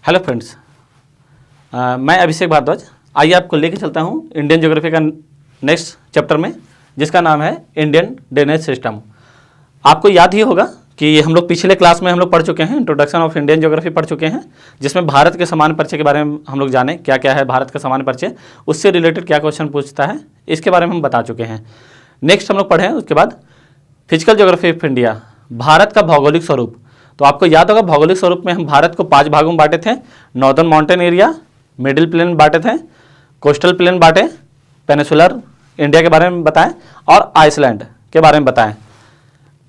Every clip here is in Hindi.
हेलो फ्रेंड्स, मैं अभिषेक भारद्वाज। आइए आपको लेके चलता हूँ इंडियन ज्योग्राफी का नेक्स्ट चैप्टर में, जिसका नाम है इंडियन ड्रेनेज सिस्टम। आपको याद ही होगा कि हम लोग पिछले क्लास में हम लोग पढ़ चुके हैं, इंट्रोडक्शन ऑफ इंडियन ज्योग्राफी पढ़ चुके हैं, जिसमें भारत के सामान्य परिचय के बारे में हम लोग जाने क्या क्या है भारत का सामान्य परिचय, उससे रिलेटेड क्या क्वेश्चन पूछता है, इसके बारे में हम बता चुके हैं। नेक्स्ट हम लोग पढ़ें उसके बाद physical geography of India, Bharat का भौगोलिक स्वरूप। तो आपको याद होगा भौगोलिक स्वरूप में हम भारत को 5 भागों में बांटे थे। Northern mountain area, middle plain बांटे थे, कोस्टल प्लेन बांटे, पेनिसुलर इंडिया के बारे में बताएं और आइसलैंड के बारे में बताएं।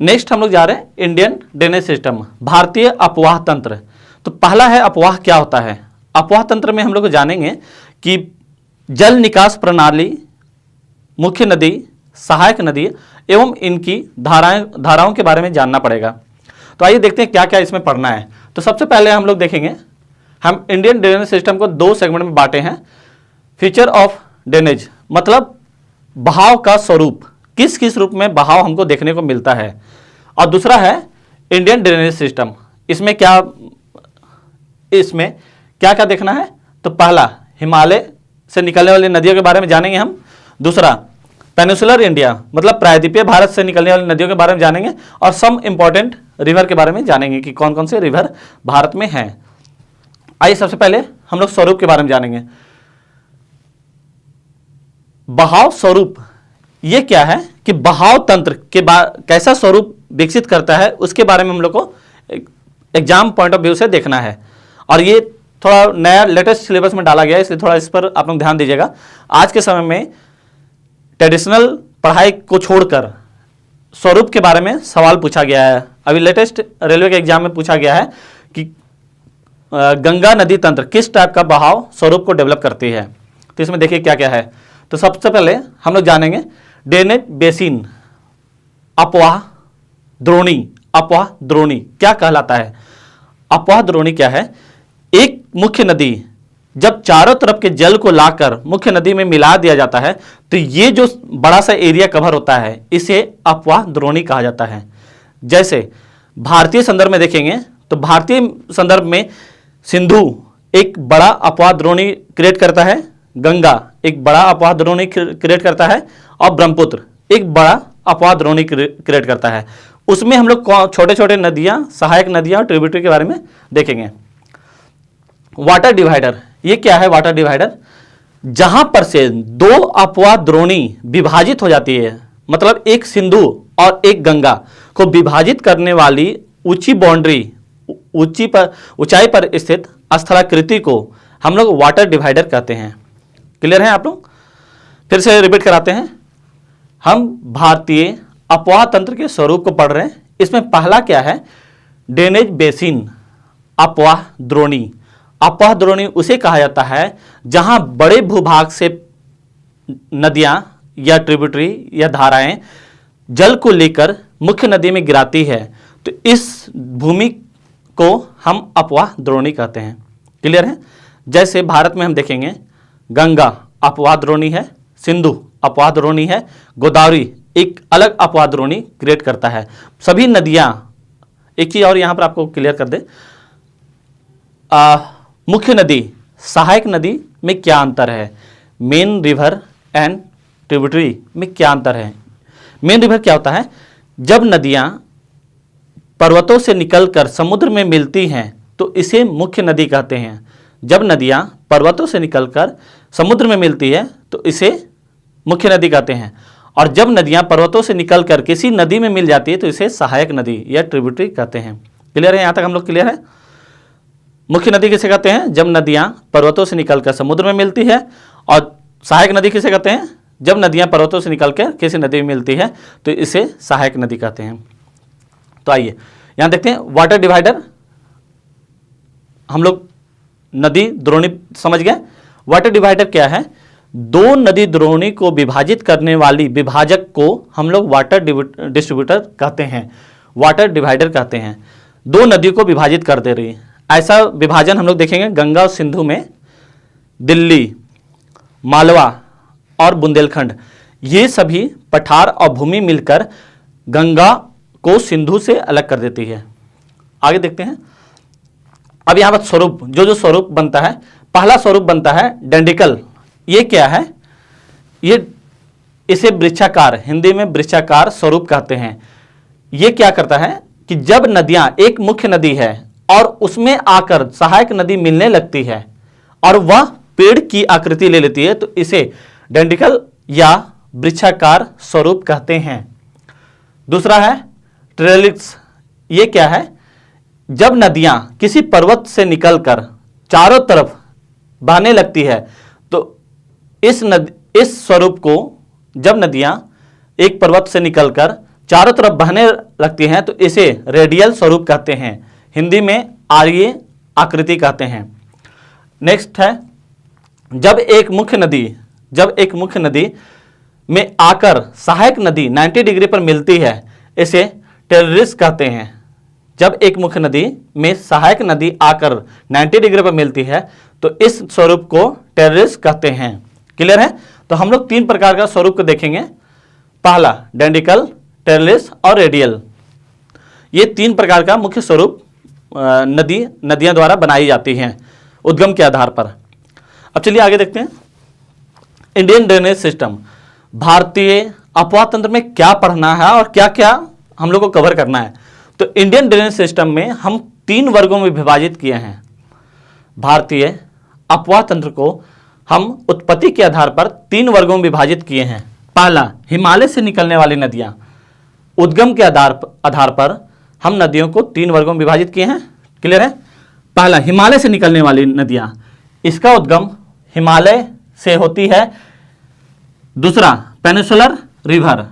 नेक्स्ट हम लोग जा रहे हैं इंडियन ड्रेनेज सिस्टम, भारतीय अपवाह तंत्र। तो पहला है अपवाह क्या होता है। अपवाह तंत्र में हम लोग जानेंगे कि जल निकास प्रणाली, मुख्य नदी, सहायक नदी एवं इनकी धाराओं के बारे में जानना पड़ेगा। तो आइए देखते हैं क्या क्या इसमें पढ़ना है। तो सबसे पहले हम लोग देखेंगे, हम इंडियन ड्रेनेज सिस्टम को 2 सेगमेंट में बांटे हैं। फीचर ऑफ ड्रेनेज मतलब बहाव का स्वरूप, किस किस रूप में बहाव हमको देखने को मिलता है, और दूसरा है इंडियन ड्रेनेज सिस्टम, इसमें क्या क्या देखना है। तो पहला हिमालय से निकलने वाली नदियों के बारे में जानेंगे हम। दूसरा पेनिसुलर इंडिया मतलब प्रायद्वीपीय भारत से निकलने वाली नदियों के बारे में जानेंगे, और सम इंपॉर्टेंट रिवर के बारे में जानेंगे कि कौन कौन से रिवर भारत में हैं। आइए सबसे पहले हम लोग स्वरूप के बारे में जानेंगे। बहाव स्वरूप ये क्या है कि बहाव तंत्र के कैसा स्वरूप विकसित करता है, उसके बारे में हम लोग को एग्जाम पॉइंट ऑफ व्यू से देखना है। और ये थोड़ा नया लेटेस्ट सिलेबस में डाला गया है, इसलिए थोड़ा इस पर आप लोग ध्यान दीजिएगा। आज के समय में ट्रेडिशनल पढ़ाई को छोड़कर स्वरूप के बारे में सवाल पूछा गया है। अभी लेटेस्ट रेलवे के एग्जाम में पूछा गया है कि गंगा नदी तंत्र किस टाइप का बहाव स्वरूप को डेवलप करती है। तो इसमें देखिए क्या क्या है। तो सबसे पहले हम लोग जानेंगे ड्रेनेज बेसिन, अपवाह द्रोणी। अपवाह द्रोणी क्या कहलाता है। अपवाह द्रोणी क्या है, एक मुख्य नदी जब चारों तरफ के जल को लाकर मुख्य नदी में मिला दिया जाता है, तो ये जो बड़ा सा एरिया कवर होता है, इसे अपवाह द्रोणी कहा जाता है। जैसे भारतीय संदर्भ में देखेंगे तो भारतीय संदर्भ में सिंधु एक बड़ा अपवाह द्रोणी क्रिएट करता है, गंगा एक बड़ा अपवाह द्रोणी क्रिएट करता है, और ब्रह्मपुत्र एक बड़ा अपवाह द्रोणी क्रिएट करता है। उसमें हम लोग छोटे छोटे नदियां, सहायक नदियां और ट्रिब्यूटरी के बारे में देखेंगे। वाटर डिवाइडर ये क्या है। वाटर डिवाइडर जहां पर से 2 अपवाह द्रोणी विभाजित हो जाती है, मतलब एक सिंधु और एक गंगा को विभाजित करने वाली ऊंची बाउंड्री, ऊंचाई पर स्थित स्थलाकृति को हम लोग वाटर डिवाइडर कहते हैं। क्लियर है आप लोग। फिर से रिपीट कराते हैं। हम भारतीय अपवाह तंत्र के स्वरूप को पढ़ रहे हैं। इसमें पहला क्या है, ड्रेनेज बेसिन, अपवाह द्रोणी। अपवाह द्रोणी उसे कहा जाता है जहां बड़े भूभाग से नदियां या ट्रिब्यूटरी या धाराएं जल को लेकर मुख्य नदी में गिराती है, तो इस भूमि को हम अपवाह द्रोणी कहते हैं। क्लियर है। जैसे भारत में हम देखेंगे गंगा अपवाह द्रोणी है, सिंधु अपवाह द्रोणी है, गोदावरी एक अलग अपवाह द्रोणी क्रिएट करता है। सभी नदियां, एक चीज और यहां पर आपको क्लियर कर दे, मुख्य नदी, सहायक नदी में क्या अंतर है, मेन रिवर एंड ट्रिब्यूटरी में क्या अंतर है। मेन रिवर क्या होता है, जब नदियां पर्वतों से निकलकर समुद्र में मिलती हैं तो इसे मुख्य नदी कहते हैं। जब नदियां पर्वतों से निकलकर समुद्र में मिलती है तो इसे मुख्य नदी कहते हैं। और जब नदियां पर्वतों से निकलकर किसी नदी में मिल जाती है तो इसे सहायक नदी या ट्रिब्यूटरी कहते हैं। क्लियर है, यहां तक हम लोग क्लियर है। मुख्य नदी किसे कहते हैं, जब नदियां पर्वतों से निकलकर समुद्र में मिलती है, और सहायक नदी किसे कहते हैं, जब नदियां पर्वतों से निकलकर किसी नदी में मिलती है तो इसे सहायक नदी कहते हैं। तो आइए यहां देखते हैं वाटर डिवाइडर। हम लोग नदी द्रोणी समझ गए। वाटर डिवाइडर क्या है, 2 नदी द्रोणी को विभाजित करने वाली विभाजक को हम लोग वाटर डिस्ट्रीब्यूटर कहते हैं, वाटर डिवाइडर कहते हैं। 2 नदियों को विभाजित कर दे रही है। ऐसा विभाजन हम लोग देखेंगे गंगा और सिंधु में, दिल्ली, मालवा और बुंदेलखंड, ये सभी पठार और भूमि मिलकर गंगा को सिंधु से अलग कर देती है। आगे देखते हैं। अब यहां पर स्वरूप, जो स्वरूप बनता है, पहला स्वरूप बनता है डेंडिकल। ये क्या है? ये इसे वृक्षाकार, हिंदी में वृक्षाकार स्वरूप कहते हैं। ये क्या करता है कि जब नदियां, एक मुख्य नदी है और उसमें आकर सहायक नदी मिलने लगती है और वह पेड़ की आकृति ले लेती है, तो इसे डेंडिकल या वृक्षाकार स्वरूप कहते हैं। दूसरा है ट्रेलिक्स। ये क्या है? जब नदियां किसी पर्वत से निकलकर चारों तरफ बहने लगती है, तो इस स्वरूप को, जब नदियां एक पर्वत से निकलकर चारों तरफ बहने लगती हैं, तो इसे रेडियल स्वरूप कहते हैं, हिंदी में आर्य आकृति कहते हैं। नेक्स्ट है जब एक मुख्य नदी में आकर सहायक नदी 90 डिग्री पर मिलती है, इसे टेररिस कहते हैं। जब एक मुख्य नदी में सहायक नदी आकर 90 डिग्री पर मिलती है, तो इस स्वरूप को टेररिस कहते हैं। क्लियर है? तो हम लोग 3 प्रकार का स्वरूप को देखेंगे। पहला डेंडिकल, टेररिस और रेडियल। ये 3 प्रकार का मुख्य स्वरूप नदियां द्वारा बनाई जाती हैं उद्गम के आधार पर। अब चलिए आगे देखते हैं। इंडियन ड्रेनेज सिस्टम, भारतीय अपवाह तंत्र में क्या पढ़ना है और क्या क्या हम लोग को कवर करना है। तो इंडियन ड्रेनेज सिस्टम में हम 3 वर्गों में विभाजित किए हैं। भारतीय अपवाह तंत्र को हम उत्पत्ति के आधार पर 3 वर्गों में विभाजित किए हैं। पहला, हिमालय से निकलने वाली नदियां। उद्गम के आधार पर हम नदियों को 3 वर्गों में विभाजित किए हैं। क्लियर है? पहला, हिमालय से निकलने वाली नदियां, इसका उद्गम हिमालय से होती है। दूसरा, पेनिनसुलर रिवर,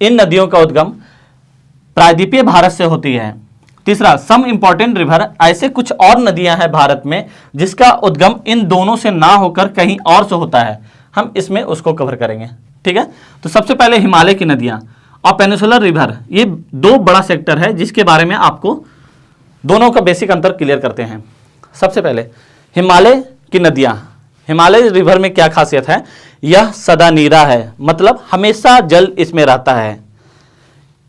इन नदियों का उद्गम प्रायद्वीपीय भारत से होती है। तीसरा, सम इंपॉर्टेंट रिवर, ऐसे कुछ और नदियां हैं भारत में जिसका उद्गम इन दोनों से ना होकर कहीं और से होता है। हम इसमें उसको कवर करेंगे। ठीक है? तो सबसे पहले हिमालय की नदियां और पेनिनसुलर रिवर, ये 2 बड़ा सेक्टर है जिसके बारे में आपको दोनों का बेसिक अंतर क्लियर करते हैं। सबसे पहले हिमालय की नदियां, हिमालय रिवर में क्या खासियत है? यह सदा नीरा है, मतलब हमेशा जल इसमें रहता है।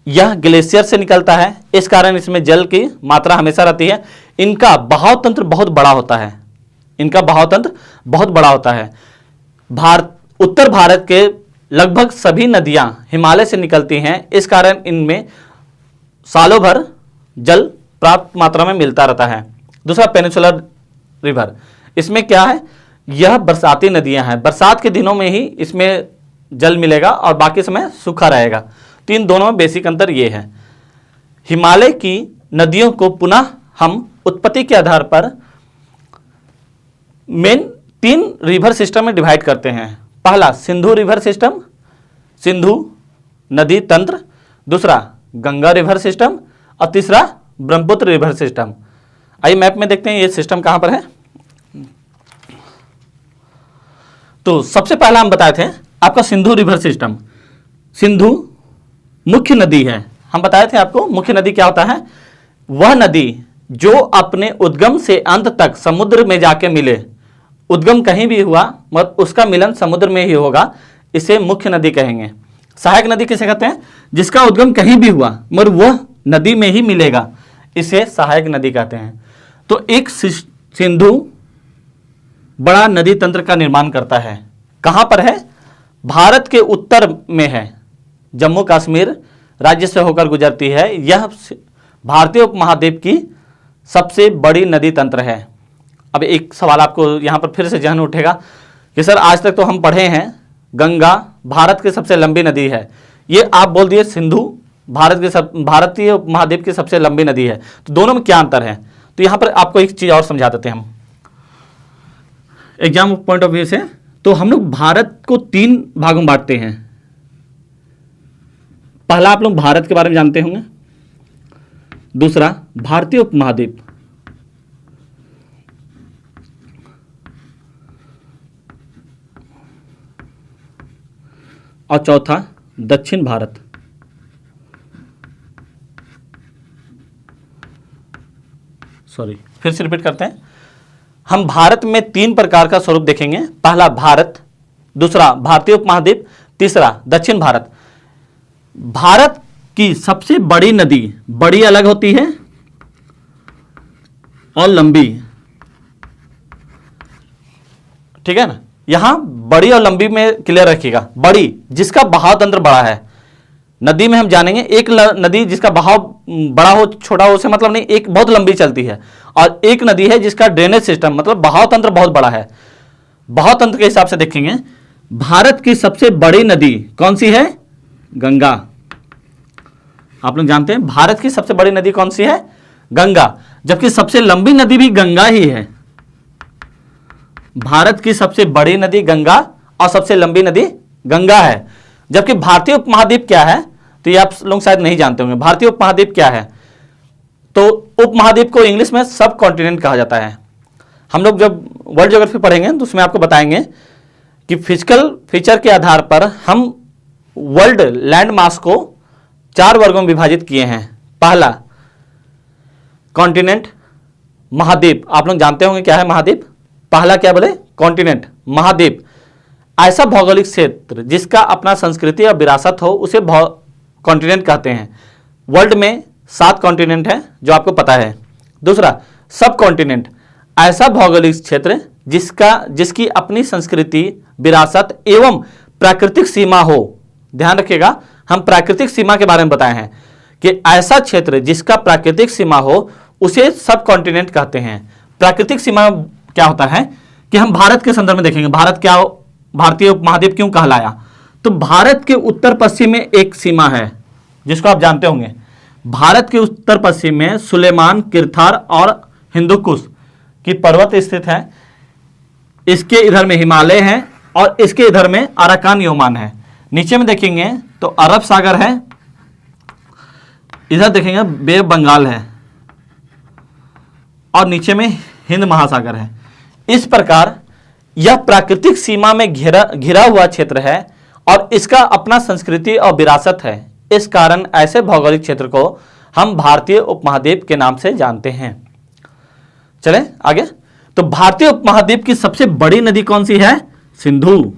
यह ग्लेशियर से निकलता है, इस कारण इसमें जल की मात्रा हमेशा रहती है। इनका बहाव तंत्र बहुत बड़ा होता है, उत्तर भारत के लगभग सभी नदियां हिमालय से निकलती हैं, इस कारण इनमें सालों भर जल प्राप्त मात्रा में मिलता रहता है। दूसरा, पेनिनसुलर रिवर, इसमें क्या है? यह बरसाती नदियां हैं, बरसात के दिनों में ही इसमें जल मिलेगा और बाकी समय सूखा रहेगा। तो इन दोनों में बेसिक अंतर ये है। हिमालय की नदियों को पुनः हम उत्पत्ति के आधार पर मेन 3 रिवर सिस्टम में डिवाइड करते हैं। पहला, सिंधु रिवर सिस्टम, सिंधु नदी तंत्र। दूसरा, गंगा रिवर सिस्टम और तीसरा, ब्रह्मपुत्र रिवर सिस्टम। आइए मैप में देखते हैं ये सिस्टम कहां पर है। तो सबसे पहला हम बताए थे आपका सिंधु रिवर सिस्टम। सिंधु मुख्य नदी है। हम बताए थे आपको मुख्य नदी क्या होता है? वह नदी जो अपने उद्गम से अंत तक समुद्र में जाके मिले। उद्गम कहीं भी हुआ मगर उसका मिलन समुद्र में ही होगा, इसे मुख्य नदी कहेंगे। सहायक नदी किसे कहते हैं? जिसका उद्गम कहीं भी हुआ मगर वह नदी में ही मिलेगा, इसे सहायक नदी कहते हैं। तो एक सिंधु बड़ा नदी तंत्र का निर्माण करता है। कहां पर है? भारत के उत्तर में है, जम्मू कश्मीर राज्य से होकर गुजरती है। यह भारतीय उपमहाद्वीप की सबसे बड़ी नदी तंत्र है। अब एक सवाल आपको यहां पर फिर से जहन उठेगा कि सर आज तक तो हम पढ़े हैं गंगा भारत की सबसे लंबी नदी है, ये आप बोल दिए सिंधु भारतीय उपमहाद्वीप की सबसे लंबी नदी है, तो दोनों में क्या अंतर है? तो यहां पर आपको एक चीज और समझा देते हैं हम एग्जाम पॉइंट ऑफ व्यू से। तो हम लोग भारत को 3 भागों में बांटते हैं। पहला, आप लोग भारत के बारे में जानते होंगे। दूसरा, भारतीय उपमहाद्वीप। और चौथा, दक्षिण भारत। सॉरी, फिर से रिपीट करते हैं। हम भारत में 3 प्रकार का स्वरूप देखेंगे। पहला भारत, दूसरा भारतीय उपमहाद्वीप, तीसरा दक्षिण भारत। भारत की सबसे बड़ी नदी, बड़ी अलग होती है और लंबी, ठीक है ना। यहां बड़ी और लंबी में क्लियर रखिएगा। बड़ी जिसका बहाव तंत्र बड़ा है, नदी में हम जानेंगे एक नदी जिसका बहाव बड़ा हो छोटा हो उसे मतलब नहीं, एक बहुत लंबी चलती है, और एक नदी है जिसका ड्रेनेज सिस्टम मतलब बहाव तंत्र बहुत बड़ा है। बहाव तंत्र के हिसाब से देखेंगे, भारत की सबसे बड़ी नदी कौन सी है? गंगा। आप लोग जानते हैं भारत की सबसे बड़ी नदी कौन सी है? गंगा। जबकि सबसे लंबी नदी भी गंगा ही है। भारत की सबसे बड़ी नदी गंगा और सबसे लंबी नदी गंगा है। जबकि भारतीय उपमहाद्वीप क्या है, तो ये आप लोग शायद नहीं जानते होंगे। भारतीय उपमहाद्वीप क्या है? तो उपमहाद्वीप को इंग्लिश में सब कॉन्टिनेंट कहा जाता है। हम लोग जब वर्ल्ड ज्योग्राफी पढ़ेंगे तो उसमें आपको बताएंगे कि फिजिकल फीचर के आधार पर हम वर्ल्ड लैंड मास को 4 वर्गों में विभाजित किए हैं। पहला कॉन्टिनेंट, महाद्वीप। आप लोग जानते होंगे क्या है महाद्वीप? पहला क्या बोले? कॉन्टिनेंट, महाद्वीप। ऐसा भौगोलिक क्षेत्र जिसका अपना संस्कृति और विरासत हो उसे कॉन्टिनेंट कहते हैं। वर्ल्ड में 7 कॉन्टिनेंट है जो आपको पता है। दूसरा सब कॉन्टिनेंट, ऐसा भौगोलिक क्षेत्र जिसकी अपनी संस्कृति, विरासत एवं प्राकृतिक सीमा हो। ध्यान रखिएगा, हम प्राकृतिक सीमा के बारे में बताए हैं कि ऐसा क्षेत्र जिसका प्राकृतिक सीमा हो उसे सब कॉन्टिनेंट कहते हैं। प्राकृतिक सीमा क्या होता है कि हम भारत के संदर्भ में देखेंगे। भारत क्या, भारतीय उपमहाद्वीप क्यों कहलाया? तो भारत के उत्तर पश्चिम में एक सीमा है जिसको आप जानते होंगे। भारत के उत्तर पश्चिम में सुलेमान, किरथार और हिंदुकुश की पर्वत स्थित है। इसके इधर में हिमालय है और इसके इधर में अराकान योमान है। नीचे में देखेंगे तो अरब सागर है, इधर देखेंगे बे ऑफ बंगाल है और नीचे में हिंद महासागर है। इस प्रकार यह प्राकृतिक सीमा में घिरा हुआ क्षेत्र है और इसका अपना संस्कृति और विरासत है। इस कारण ऐसे भौगोलिक क्षेत्र को हम भारतीय उपमहाद्वीप के नाम से जानते हैं। चलें आगे। तो भारतीय उपमहाद्वीप की सबसे बड़ी नदी कौन सी है? सिंधु।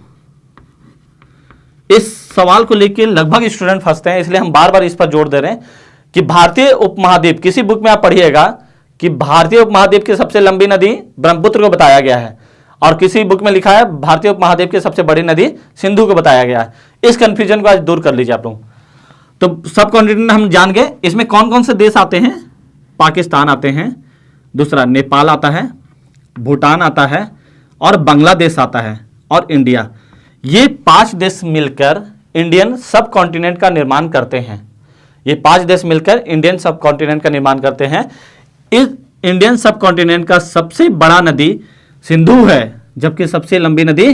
इस सवाल को लेकर लगभग स्टूडेंट फंसते हैं, इसलिए हम बार बार इस पर जोर दे रहे हैं कि भारतीय उपमहाद्वीप, किसी बुक में आप पढ़िएगा कि भारतीय उपमहाद्वीप की सबसे लंबी नदी ब्रह्मपुत्र को बताया गया है और किसी बुक में लिखा है भारतीय उपमहाद्वीप की सबसे बड़ी नदी सिंधु को बताया गया है। इस कंफ्यूजन को आज दूर कर लीजिए आप लोग। तो सब कॉन्टिनेंट हम जान गए। इसमें कौन कौन से देश आते हैं? पाकिस्तान आते हैं, दूसरा नेपाल आता है, भूटान आता है और बांग्लादेश आता है और इंडिया। ये 5 देश मिलकर इंडियन सब कॉन्टिनेंट का निर्माण करते हैं। ये 5 देश मिलकर इंडियन सब कॉन्टिनेंट का निर्माण करते हैं। इस इंडियन सब कॉन्टिनेंट का सबसे बड़ा नदी सिंधु है, जबकि सबसे लंबी नदी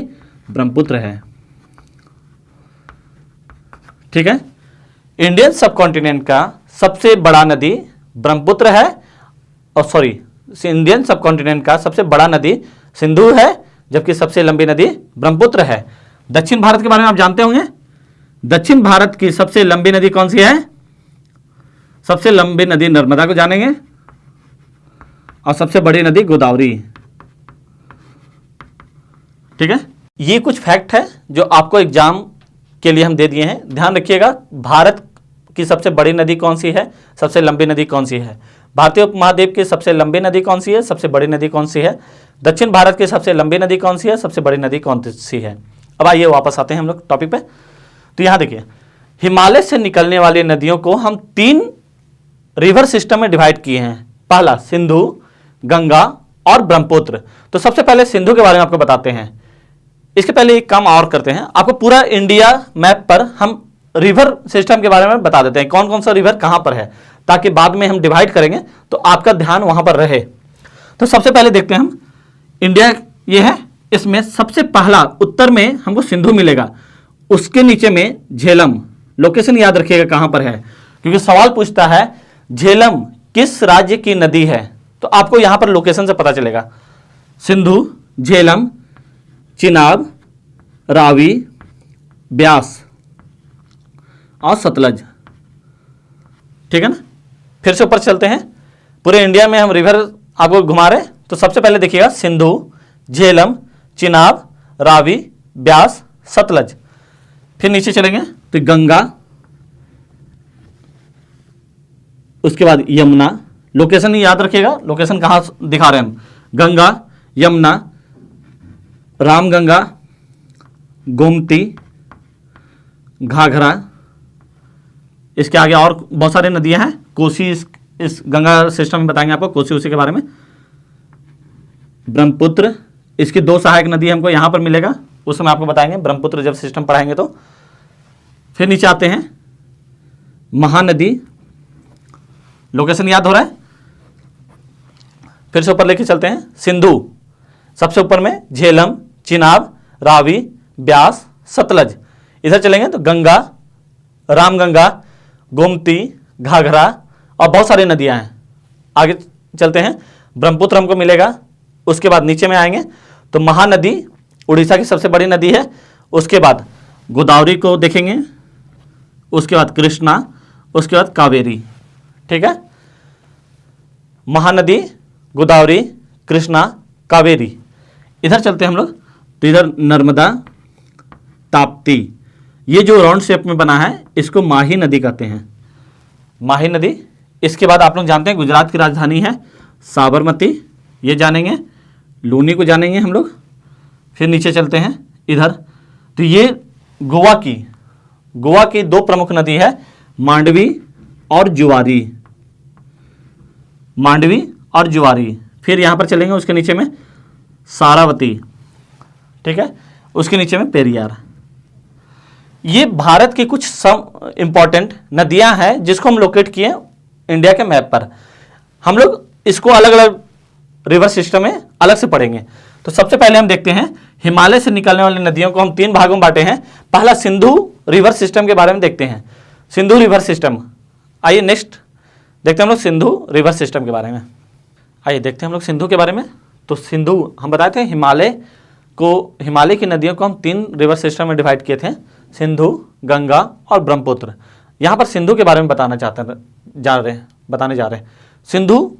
ब्रह्मपुत्र है। ठीक है, इंडियन सब कॉन्टिनेंट का सबसे बड़ा नदी ब्रह्मपुत्र है, और सॉरी, इंडियन सब कॉन्टिनेंट का सबसे बड़ा नदी सिंधु है, जबकि सबसे लंबी नदी ब्रह्मपुत्र है। दक्षिण भारत के बारे में आप जानते होंगे। दक्षिण भारत की सबसे लंबी नदी कौन सी है? सबसे लंबी नदी नर्मदा को जानेंगे और सबसे बड़ी नदी गोदावरी। ठीक है, ये कुछ फैक्ट है जो आपको एग्जाम के लिए हम दे दिए हैं। ध्यान रखिएगा, भारत की सबसे बड़ी नदी कौन सी है, सबसे लंबी नदी कौन सी है, भारतीय उपमहाद्वीप की सबसे लंबी नदी कौन सी है, सबसे बड़ी नदी कौन सी है, दक्षिण भारत की सबसे लंबी नदी कौन सी है, सबसे बड़ी नदी कौन सी है। अब आइए वापस आते हैं हम लोग टॉपिक पे। तो यहां देखिए, हिमालय से निकलने वाली नदियों को हम 3 रिवर सिस्टम में डिवाइड किए हैं। पहला सिंधु, गंगा और ब्रह्मपुत्र। तो सबसे पहले सिंधु के बारे में आपको बताते हैं। इसके पहले एक काम और करते हैं, आपको पूरा इंडिया मैप पर हम रिवर सिस्टम के बारे में बता देते हैं, कौन कौन सा रिवर कहां पर है, ताकि बाद में हम डिवाइड करेंगे तो आपका ध्यान वहां पर रहे। तो सबसे पहले देखते हैं हम, इंडिया ये है, इसमें सबसे पहला उत्तर में हमको सिंधु मिलेगा, उसके नीचे में झेलम। लोकेशन याद रखिएगा कहां पर है, क्योंकि सवाल पूछता है झेलम किस राज्य की नदी है, तो आपको यहां पर लोकेशन से पता चलेगा। सिंधु, झेलम, चिनाब, रावी, ब्यास और सतलज। ठीक है ना। फिर से ऊपर चलते हैं, पूरे इंडिया में हम रिवर आपको घुमा रहे। तो सबसे पहले देखिएगा सिंधु, झेलम, चिनाब, रावी, ब्यास, सतलज। फिर नीचे चलेंगे तो गंगा, उसके बाद यमुना, लोकेशन याद रखिएगा, लोकेशन कहाँ दिखा रहे हैं हम, गंगा, यमुना, रामगंगा, गोमती, घाघरा, इसके आगे और बहुत सारी नदियां हैं, कोसी, इस गंगा सिस्टम में बताएंगे आपको, कोसी उसी के बारे में, ब्रह्मपुत्र, इसकी 2 सहायक नदी हमको यहां पर मिलेगा, उस समय आपको बताएंगे ब्रह्मपुत्र जब सिस्टम पढ़ाएंगे तो। फिर नीचे आते हैं महानदी, लोकेशन याद हो रहा है, फिर से ऊपर लेके चलते हैं, सिंधु सबसे ऊपर में, झेलम, चिनाब, रावी, ब्यास, सतलज, इधर चलेंगे तो गंगा, रामगंगा, गोमती, घाघरा और बहुत सारी नदियां हैं। आगे चलते हैं, ब्रह्मपुत्र हमको मिलेगा, उसके बाद नीचे में आएंगे तो महानदी उड़ीसा की सबसे बड़ी नदी है, उसके बाद गोदावरी को देखेंगे, उसके बाद कृष्णा, उसके बाद कावेरी। ठीक है, महानदी, गोदावरी, कृष्णा, कावेरी। इधर चलते हैं हम लोग तो इधर नर्मदा, ताप्ती, ये जो राउंड शेप में बना है इसको माही नदी कहते हैं, माही नदी। इसके बाद आप लोग जानते हैं गुजरात की राजधानी है साबरमती, ये जानेंगे, लूनी को जानेंगे हम लोग। फिर नीचे चलते हैं इधर तो ये गोवा की 2 प्रमुख नदी है, मांडवी और जुआरी, मांडवी और जुआरी। फिर यहां पर चलेंगे उसके नीचे में सारावती, ठीक है, उसके नीचे में पेरियार। ये भारत की कुछ इंपॉर्टेंट नदियां हैं जिसको हम लोकेट किए इंडिया के मैप पर। हम लोग इसको अलग अलग रिवर सिस्टम में अलग से पढ़ेंगे। तो सबसे पहले हम देखते हैं हिमालय से निकलने वाली नदियों को हम 3 भागों में बांटे हैं। पहला सिंधु रिवर सिस्टम के बारे में देखते हैं, सिंधु रिवर सिस्टम। आइए नेक्स्ट देखते हैं हम लोग सिंधु रिवर सिस्टम के बारे में। आइए देखते हैं हम लोग सिंधु के बारे में। तो सिंधु हम बताए थे हिमालय की नदियों को हम 3 रिवर सिस्टम में डिवाइड किए थे, सिंधु, गंगा और ब्रह्मपुत्र। यहाँ पर सिंधु के बारे में बताने जा रहे हैं। सिंधु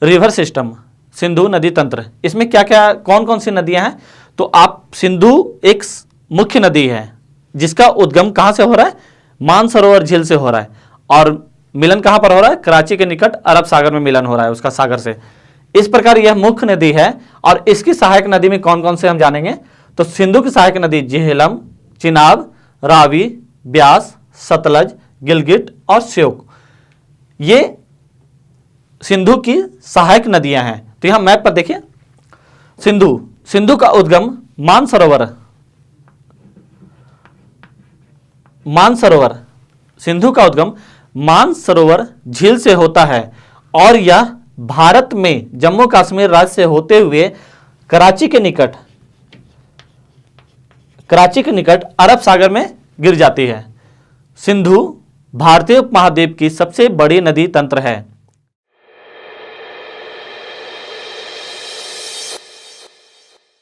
रिवर सिस्टम, सिंधु नदी तंत्र, इसमें क्या क्या कौन कौन सी नदियां हैं? तो आप सिंधु एक मुख्य नदी है जिसका उद्गम कहाँ से हो रहा है? मानसरोवर झील से हो रहा है, और मिलन कहाँ पर हो रहा है? कराची के निकट अरब सागर में मिलन हो रहा है उसका सागर से। इस प्रकार यह मुख्य नदी है। और इसकी सहायक नदी में कौन कौन से हम जानेंगे? तो सिंधु की सहायक नदी झेलम, चिनाब, रावी, ब्यास, सतलज, गिलगिट और श्योक, ये सिंधु की सहायक नदियां हैं। तो यहां मैप पर देखिए, सिंधु का उद्गम सिंधु का उद्गम मानसरोवर झील से होता है, और यह भारत में जम्मू कश्मीर राज्य से होते हुए कराची के निकट अरब सागर में गिर जाती है। सिंधु भारतीय उपमहाद्वीप की सबसे बड़ी नदी तंत्र है।